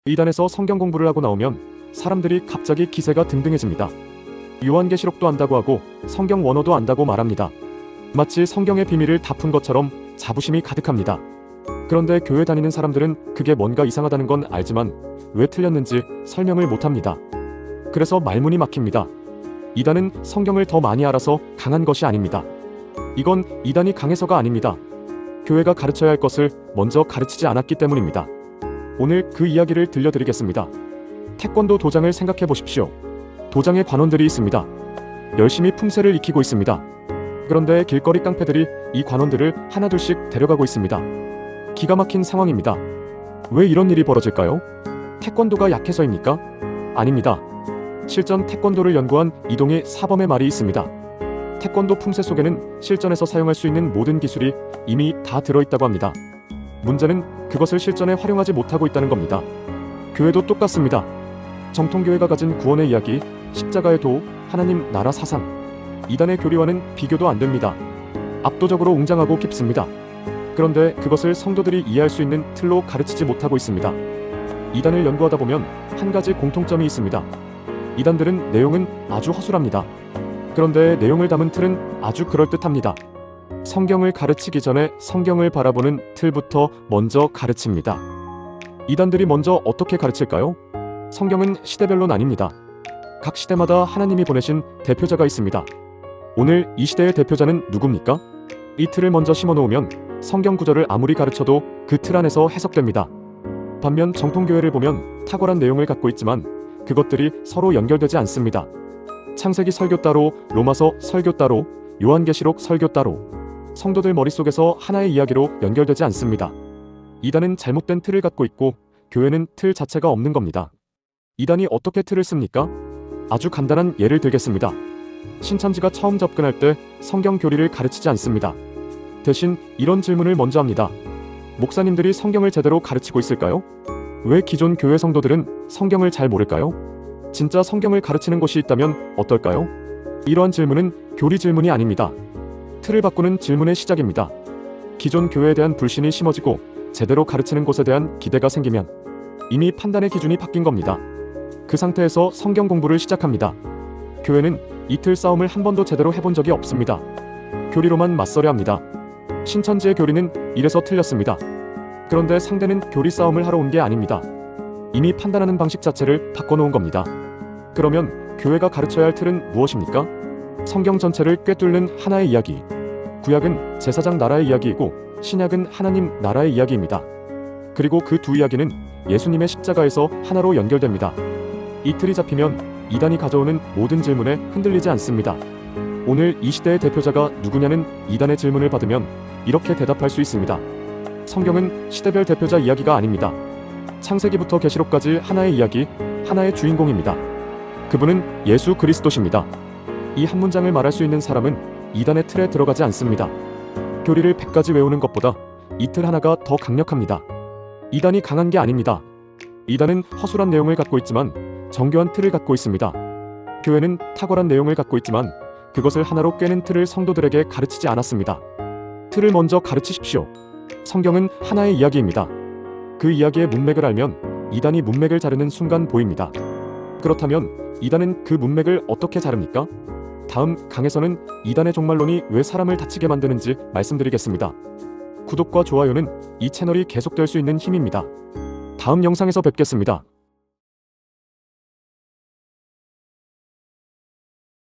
이단에서 성경 공부를 하고 나오면 사람들이 갑자기 기세가 등등해집니다. 요한계시록도 안다고 하고 성경 원어도 안다고 말합니다. 마치 성경의 비밀을 다 푼 것처럼 자부심이 가득합니다. 그런데 교회 다니는 사람들은 그게 뭔가 이상하다는 건 알지만 왜 틀렸는지 설명을 못합니다. 그래서 말문이 막힙니다. 이단은 성경을 더 많이 알아서 강한 것이 아닙니다. 이건 이단이 강해서가 아닙니다. 교회가 가르쳐야 할 것을 먼저 가르치지 않았기 때문입니다. 오늘 그 이야기를 들려드리겠습니다. 태권도 도장을 생각해 보십시오. 도장에 관원들이 있습니다. 열심히 품새를 익히고 있습니다. 그런데 길거리 깡패들이 이 관원들을 하나둘씩 데려가고 있습니다. 기가 막힌 상황입니다. 왜 이런 일이 벌어질까요? 태권도가 약해서입니까? 아닙니다. 실전 태권도를 연구한 이동희 사범의 말이 있습니다. 태권도 품새 속에는 실전에서 사용할 수 있는 모든 기술이 이미 다 들어있다고 합니다. 문제는 그것을 실전에 활용하지 못하고 있다는 겁니다. 교회도 똑같습니다. 정통교회가 가진 구원의 이야기, 십자가의 도, 하나님 나라 사상, 이단의 교리와는 비교도 안 됩니다. 압도적으로 웅장하고 깊습니다. 그런데 그것을 성도들이 이해할 수 있는 틀로 가르치지 못하고 있습니다. 이단을 연구하다 보면 한 가지 공통점이 있습니다. 이단들은 내용은 아주 허술합니다. 그런데 내용을 담은 틀은 아주 그럴듯합니다. 성경을 가르치기 전에 성경을 바라보는 틀부터 먼저 가르칩니다. 이단들이 먼저 어떻게 가르칠까요? 성경은 시대별로 나뉩니다. 각 시대마다 하나님이 보내신 대표자가 있습니다. 오늘 이 시대의 대표자는 누굽니까? 이 틀을 먼저 심어놓으면 성경 구절을 아무리 가르쳐도 그 틀 안에서 해석됩니다. 반면 정통교회를 보면 탁월한 내용을 갖고 있지만 그것들이 서로 연결되지 않습니다. 창세기 설교 따로, 로마서 설교 따로, 요한계시록 설교 따로, 성도들 머릿속에서 하나의 이야기로 연결되지 않습니다. 이단은 잘못된 틀을 갖고 있고 교회는 틀 자체가 없는 겁니다. 이단이 어떻게 틀을 씁니까? 아주 간단한 예를 들겠습니다. 신천지가 처음 접근할 때 성경 교리를 가르치지 않습니다. 대신 이런 질문을 먼저 합니다. 목사님들이 성경을 제대로 가르치고 있을까요? 왜 기존 교회 성도들은 성경을 잘 모를까요? 진짜 성경을 가르치는 곳이 있다면 어떨까요? 이러한 질문은 교리 질문이 아닙니다. 틀을 바꾸는 질문의 시작입니다. 기존 교회에 대한 불신이 심어지고 제대로 가르치는 곳에 대한 기대가 생기면 이미 판단의 기준이 바뀐 겁니다. 그 상태에서 성경 공부를 시작합니다. 교회는 이 틀 싸움을 한 번도 제대로 해본 적이 없습니다. 교리로만 맞서려 합니다. 신천지의 교리는 이래서 틀렸습니다. 그런데 상대는 교리 싸움을 하러 온 게 아닙니다. 이미 판단하는 방식 자체를 바꿔놓은 겁니다. 그러면 교회가 가르쳐야 할 틀은 무엇입니까? 성경 전체를 꿰뚫는 하나의 이야기. 구약은 제사장 나라의 이야기이고 신약은 하나님 나라의 이야기입니다. 그리고 그 두 이야기는 예수님의 십자가에서 하나로 연결됩니다. 이 틀이 잡히면 이단이 가져오는 모든 질문에 흔들리지 않습니다. 오늘 이 시대의 대표자가 누구냐는 이단의 질문을 받으면 이렇게 대답할 수 있습니다. 성경은 시대별 대표자 이야기가 아닙니다. 창세기부터 계시록까지 하나의 이야기, 하나의 주인공입니다. 그분은 예수 그리스도십니다. 이 한 문장을 말할 수 있는 사람은 이단의 틀에 들어가지 않습니다. 교리를 100가지 외우는 것보다 이 틀 하나가 더 강력합니다. 이단이 강한 게 아닙니다. 이단은 허술한 내용을 갖고 있지만 정교한 틀을 갖고 있습니다. 교회는 탁월한 내용을 갖고 있지만 그것을 하나로 꿰는 틀을 성도들에게 가르치지 않았습니다. 틀을 먼저 가르치십시오. 성경은 하나의 이야기입니다. 그 이야기의 문맥을 알면 이단이 문맥을 자르는 순간 보입니다. 그렇다면 이단은 그 문맥을 어떻게 자릅니까? 다음 강에서는 이단의 종말론이 왜 사람을 다치게 만드는지 말씀드리겠습니다. 구독과 좋아요는 이 채널이 계속될 수 있는 힘입니다. 다음 영상에서 뵙겠습니다.